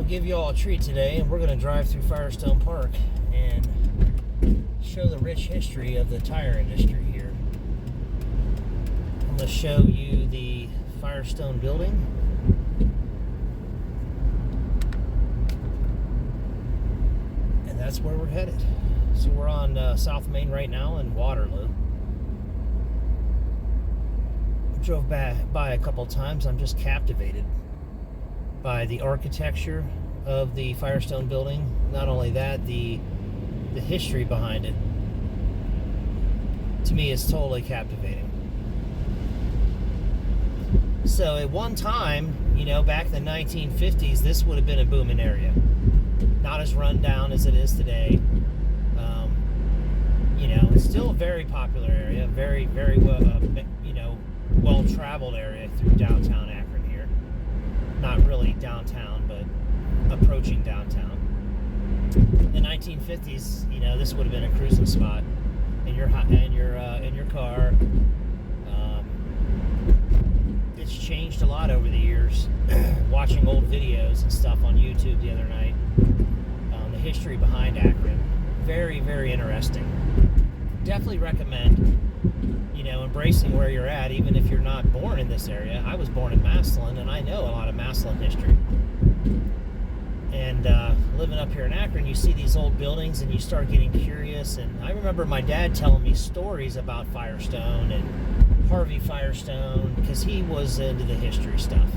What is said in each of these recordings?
Give you all a treat today, and we're going to drive through Firestone Park and show the rich history of the tire industry here. I'm going to show you the Firestone building, and that's where we're headed. So we're on South Main right now in Waterloo. Drove by a couple times. I'm just captivated by the architecture of the Firestone building. Not only that, the history behind it, to me, is totally captivating. So at one time, you know, back in the 1950s, this would have been a booming area. Not as run down as it is today. You know, it's still a very popular area, very, very well, well-traveled area through downtown Akron here. Not really downtown, but approaching downtown. In the 1950s, you know, this would have been a cruising spot in your car. It's changed a lot over the years. Watching old videos and stuff on YouTube the other night, the history behind Akron, very, very interesting. Definitely recommend, you know, embracing where you're at, even if you're not born in this area. I was born in Massillon, and I know a lot of Massillon history. And living up here in Akron, you see these old buildings, and you start getting curious. And I remember my dad telling me stories about Firestone and Harvey Firestone, because he was into the history stuff.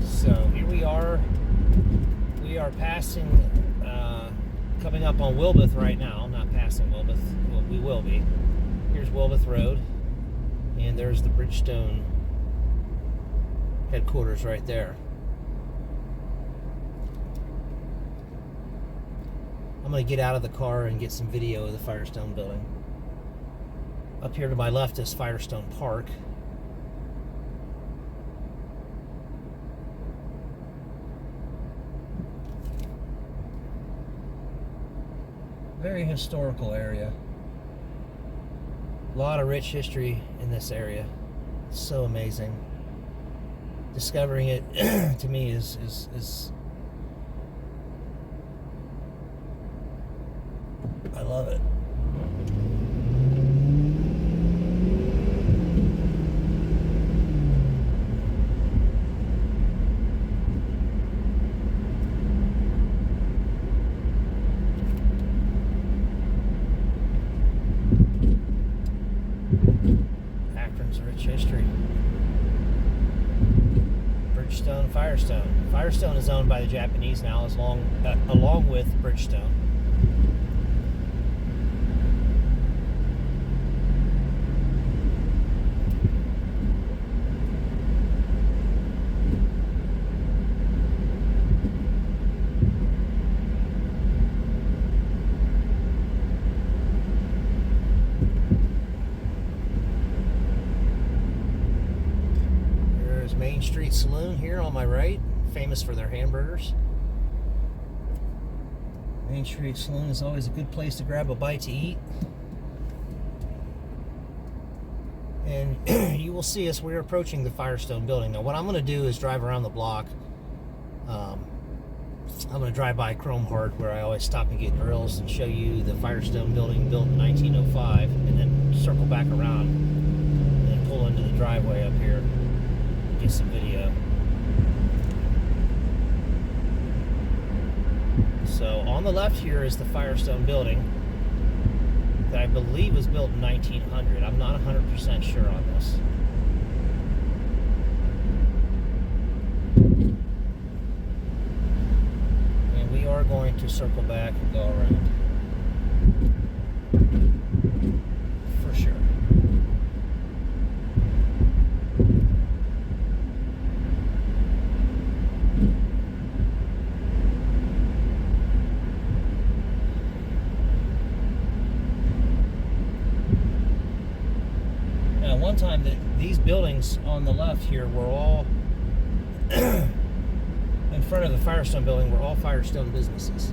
So here we are. We are passing, coming up on Wilbeth right now. Not passing Wilbeth. Well, we will be. Here's Wilbeth Road, and there's the Bridgestone headquarters right there. I'm going to get out of the car and get some video of the Firestone building. Up here to my left is Firestone Park. Very historical area. A lot of rich history in this area. It's so amazing. Discovering it to me is I love it. Akron's rich history. Bridgestone, Firestone. Firestone is owned by the Japanese now, along with Bridgestone. Main Street Saloon here on my right, famous for their hamburgers. Main Street Saloon is always a good place to grab a bite to eat. And you will see us, we're approaching the Firestone building. Now what I'm going to do is drive around the block. I'm going to drive by Chrome Heart, where I always stop and get grills, and show you the Firestone building built in 1905, and then circle back around and then pull into the driveway up here. Get some video. So on the left here is the Firestone building that I believe was built in 1900. I'm not 100% sure on this. And we are going to circle back and go around. For sure. One time these buildings on the left here were all in front of the Firestone building were all Firestone businesses.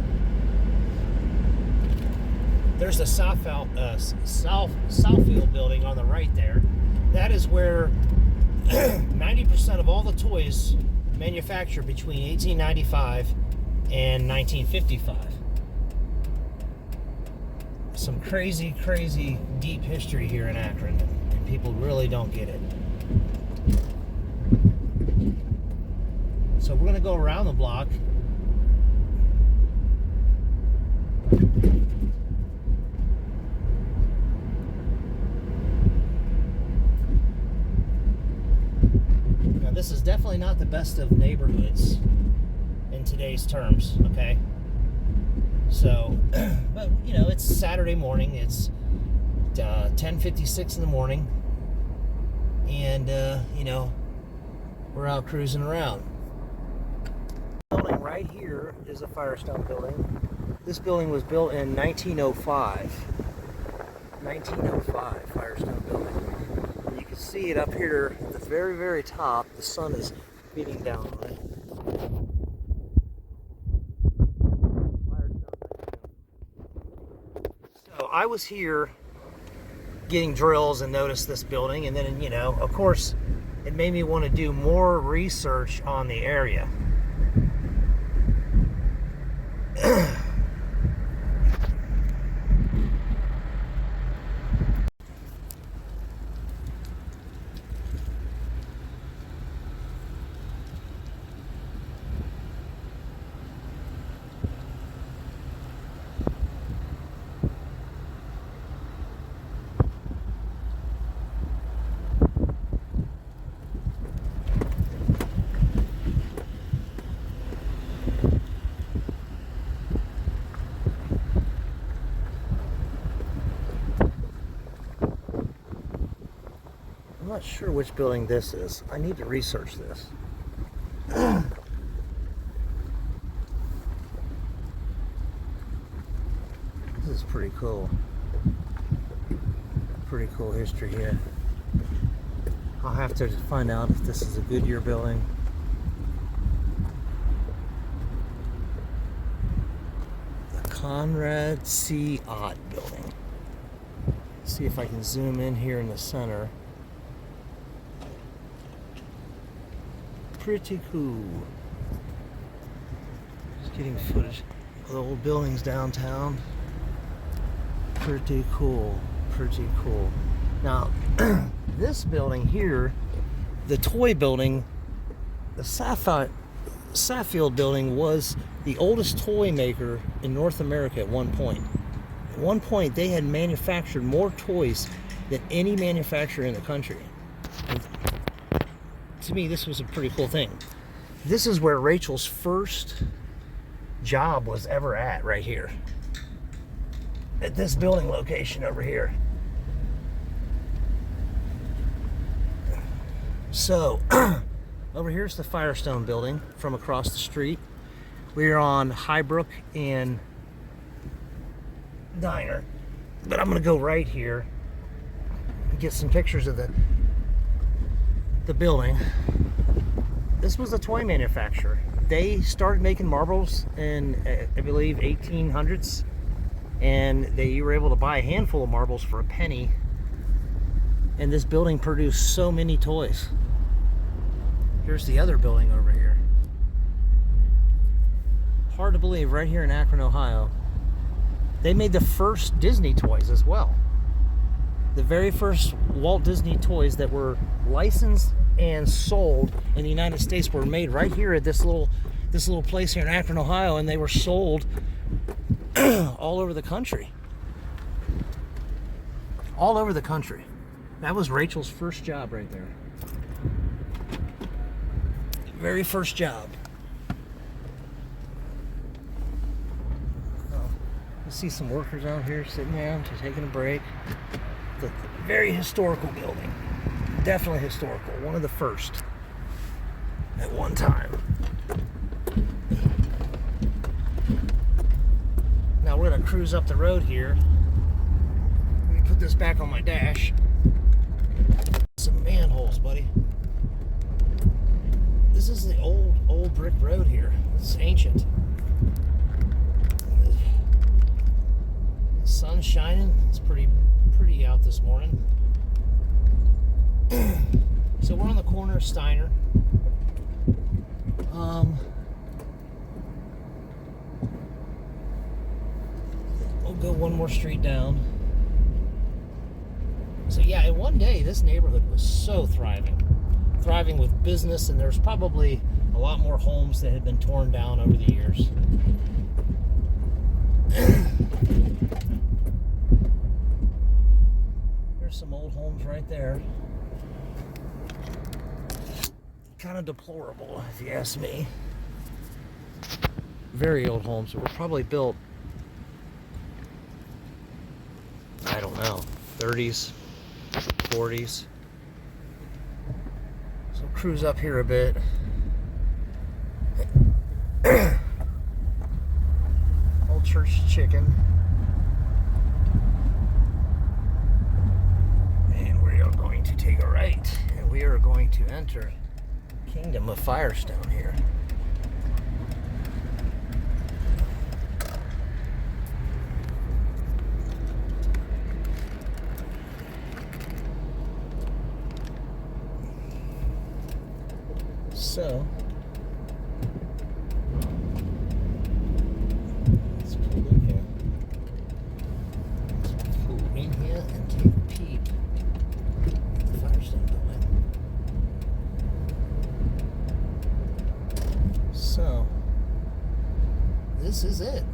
There's the Southfield building on the right there. That is where 90% of all the toys manufactured between 1895 and 1955. Some crazy deep history here in Akron. People really don't get it. So we're going to go around the block. Now this is definitely not the best of neighborhoods in today's terms, okay? So, but you know, it's Saturday morning. It's 10:56 in the morning, and you know, we're out cruising around. The building right here is a Firestone building. This building was built in 1905. 1905 Firestone building. And you can see it up here at the very top. The sun is beating down on it. So I was here getting drills and noticed this building, and then, you know, of course, it made me want to do more research on the area. I'm not sure which building this is. I need to research this. This is pretty cool. Pretty cool history here. I'll have to find out if this is a Goodyear building. The Conrad C. Ott building. See if I can zoom in here in the center. Pretty cool. Just getting footage of the old buildings downtown. Pretty cool. Pretty cool. Now, this building here, the toy building, the Saffield building, was the oldest toy maker in North America at one point. At one point, they had manufactured more toys than any manufacturer in the country. And to me, this was a pretty cool thing. This is where Rachel's first job was ever at, right here. At this building location over here. So, over here's the Firestone building from across the street. We're on Highbrook and Diner. But I'm going to go right here and get some pictures of the building. This was a toy manufacturer. They started making marbles in, I believe, 1800s. And they were able to buy a handful of marbles for a penny. And this building produced so many toys. Here's the other building over here. Hard to believe, right here in Akron, Ohio. They made the first Disney toys as well. The very first Walt Disney toys that were licensed and sold in the United States were made right here at this little place here in Akron, Ohio, and they were sold all over the country. All over the country. That was Rachel's first job right there. Very first job. You see some workers out here sitting down, just taking a break. It's a very historical building. Definitely historical. One of the first at one time. Now we're going to cruise up the road here. Let me put this back on my dash. Some manholes, buddy. This is the old brick road here. It's ancient. The sun's shining. It's pretty out this morning. So we're on the corner of Steiner. We'll go one more street down. So yeah, in one day, this neighborhood was so thriving with business, and there's probably a lot more homes that had been torn down over the years. There's some old homes right there. Kind of deplorable, if you ask me. Very old homes that were probably built, I don't know, 30s, 40s. So cruise up here a bit. Old Church Chicken. And we are going to take a right. And we are going to enter Kingdom of Firestone here. So, let's pull in here. Let's pull in here and take a peep at the Firestone building. So, this is it.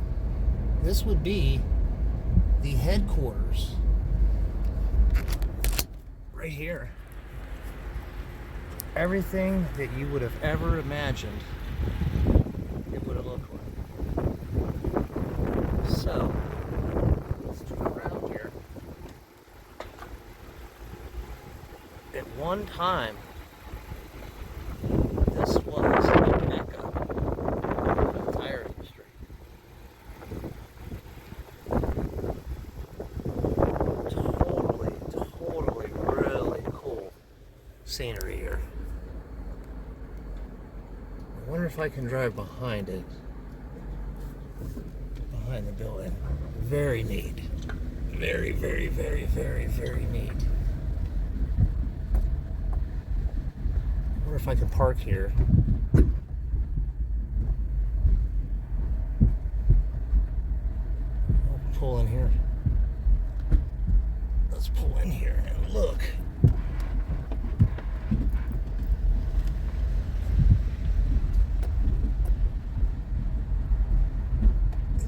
This would be the headquarters right here. Everything that you would have ever imagined it would have looked like. So, let's turn around here. At one time, this was the mecca of the tire industry. Totally really cool scenery here. I wonder if I can drive behind it. Behind the building. Very neat. Very neat. I wonder if I can park here. I'll pull in here. Let's pull in here and look.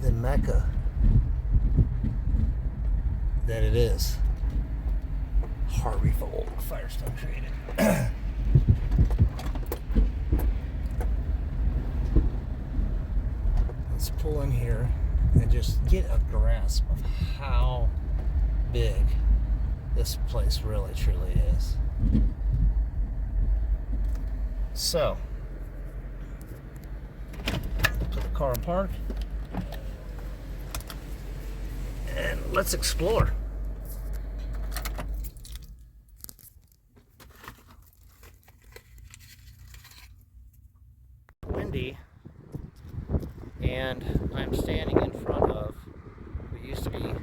The mecca that it is. Harveyville Old Firestone created. Let's pull in here and just get a grasp of how big this place really truly is. So, put the car in park. And let's explore. Windy, and I'm standing in front of what used to be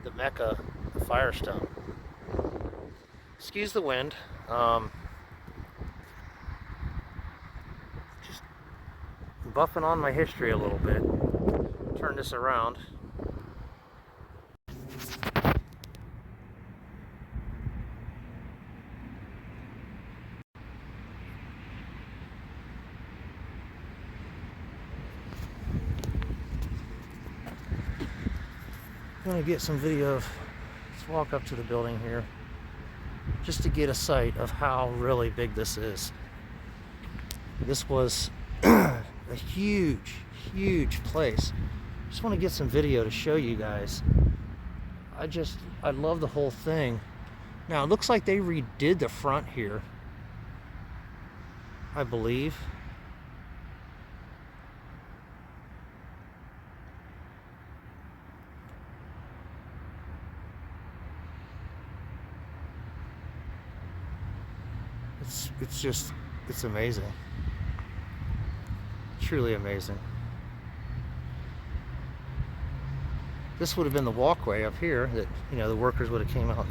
the mecca of Firestone. Excuse the wind. Just buffing on my history a little bit. Turn this around. going to get some video of, let's walk up to the building here, just to get a sight of how really big this is. This was a huge, huge place. Just want to get some video to show you guys. I love the whole thing. Now, it looks like they redid the front here, I believe. It's amazing. Truly amazing. This would have been the walkway up here that, you know, the workers would have came out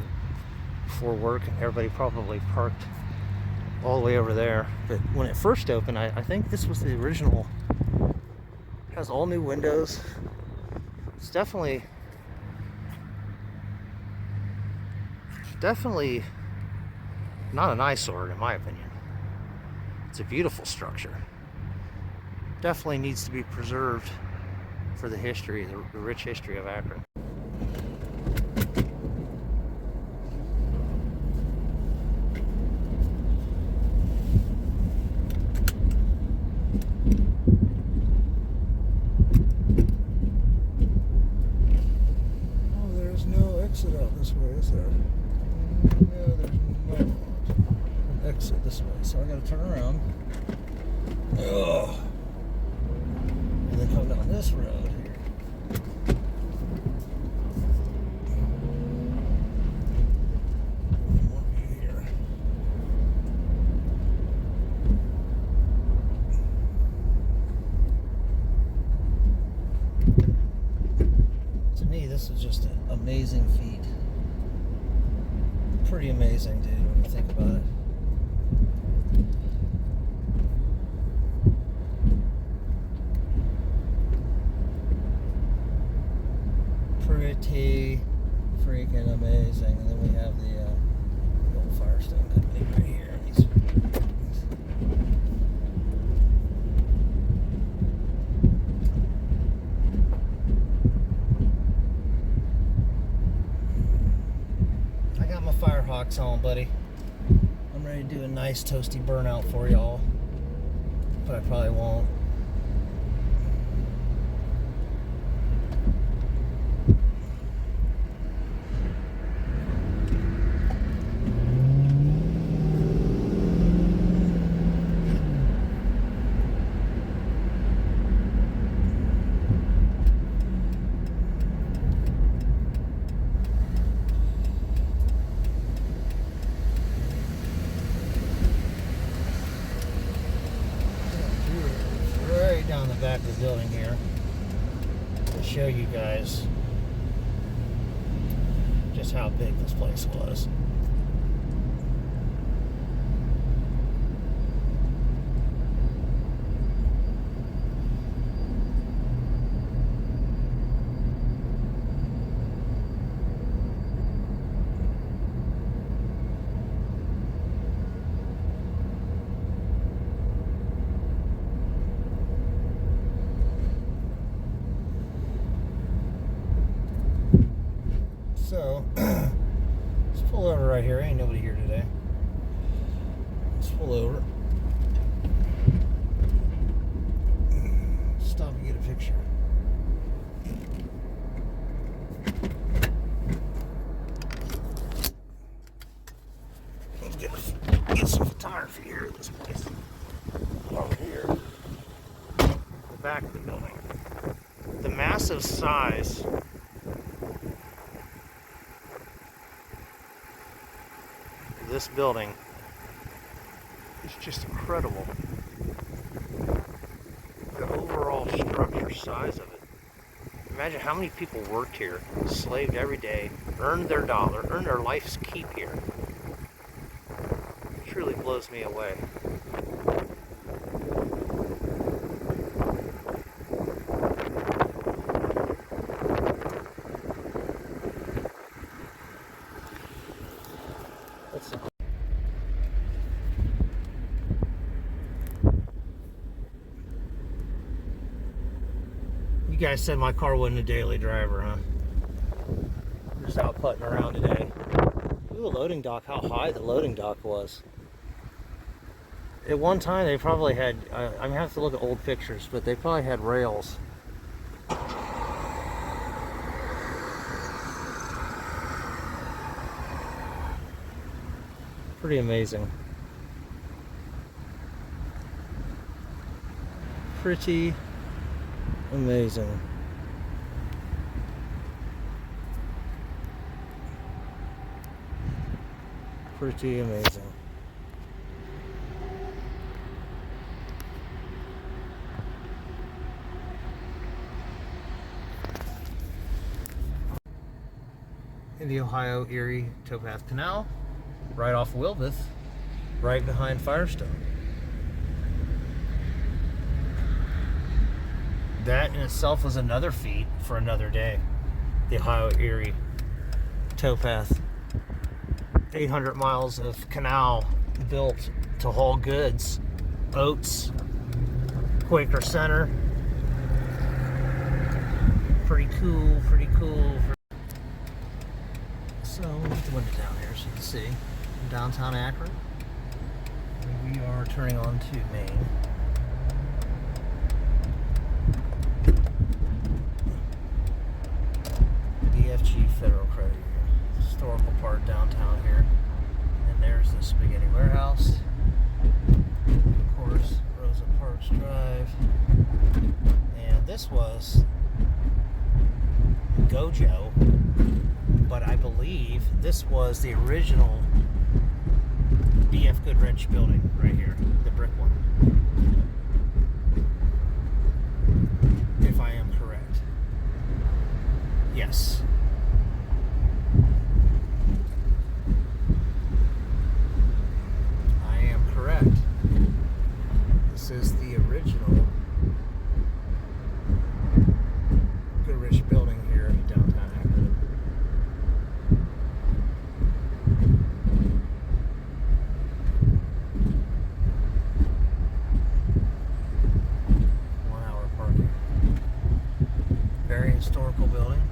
before work, and everybody probably parked all the way over there. But when it first opened, I think this was the original. It has all new windows. It's definitely not an eyesore, in my opinion. It's a beautiful structure. Definitely needs to be preserved for the history, the rich history of Akron. Oh, there's no exit out this way, is there? No, there's no exit this way, so I gotta turn around. Ugh. And then come down this road here. More view here. To me, this is just an amazing feat. Pretty amazing, dude, when you think about it. Pretty freaking amazing. And then we have the old Firestone Company right here. I got my Firehawks on, buddy. I'm ready to do a nice toasty burnout for y'all, but I probably won't. Down the back of the building here to show you guys just how big this place was. So, let's pull over right here. Ain't nobody here today. Let's pull over. Stop and get a picture. Let's get some photography here at this place. Over here. The back of the building. The massive size this building is just incredible. The overall structure size of it. Imagine how many people worked here, slaved every day, earned their dollar, earned their life's keep here. It truly blows me away. You guys said my car wasn't a daily driver, huh? Just out putting around today. Ooh, a loading dock, how high the loading dock was. At one time they probably had, I'm gonna have to look at old pictures, but they probably had rails. Pretty amazing. Pretty amazing. Pretty amazing. In the Ohio Erie Towpath Canal, right off Wilbeth, right behind Firestone. That in itself was another feat for another day. The Ohio Erie Towpath. 800 miles of canal built to haul goods. Oats, Quaker Center. Pretty cool, pretty cool. So, we'll get the window down here so you can see. In downtown Akron. We are turning on to Main. BFG Federal Credit Union. Historical part downtown here. And there's the Spaghetti Warehouse. Of course, Rosa Parks Drive. And this was Gojo. But I believe this was the original B.F. Goodrich building right here, the brick one. If I am correct. Yes. I am correct. This is the original Goodrich building here in downtown Akron. Historical building.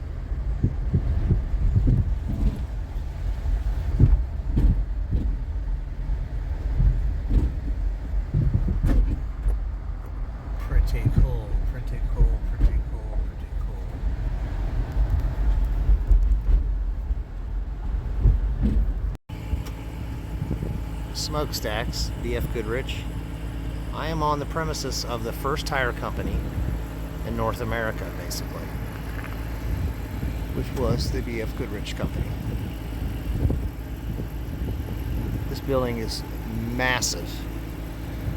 Pretty cool, pretty cool, pretty cool, pretty cool. Smokestacks, B.F. Goodrich. I am on the premises of the first tire company in North America, basically, which was the B.F. Goodrich Company. This building is massive.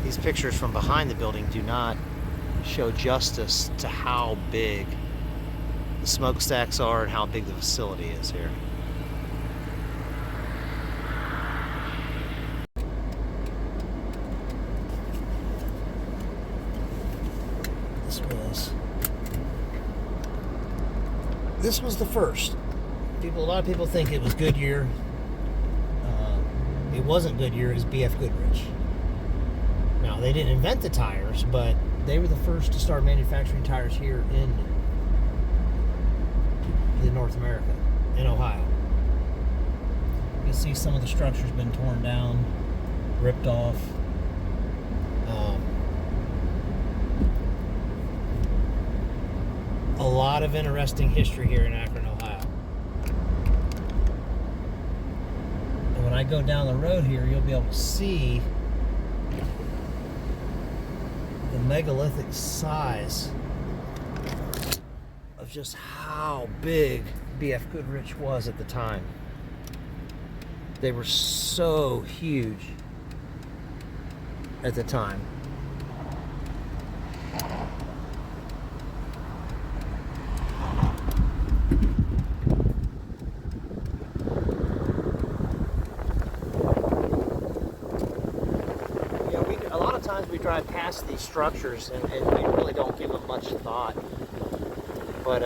These pictures from behind the building do not show justice to how big the smokestacks are and how big the facility is here. This was the first. A lot of people think it was Goodyear. It wasn't Goodyear, it was B.F. Goodrich. Now, they didn't invent the tires, but they were the first to start manufacturing tires here in North America, in Ohio. You can see some of the structure's been torn down, ripped off. A lot of interesting history here in Akron, Ohio. And when I go down the road here, you'll be able to see the megalithic size of just how big B.F. Goodrich was at the time. They were so huge at the time. We drive past these structures and we really don't give them much thought, but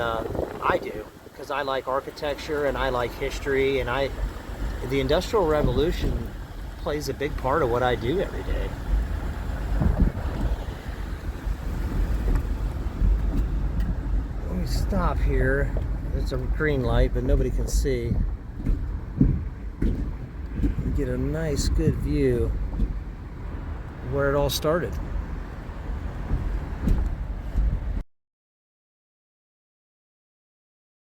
I do, because I like architecture and I like history, and the Industrial Revolution plays a big part of what I do every day. Let me stop here it's a green light, but nobody can see. Get a nice, good view of where it all started.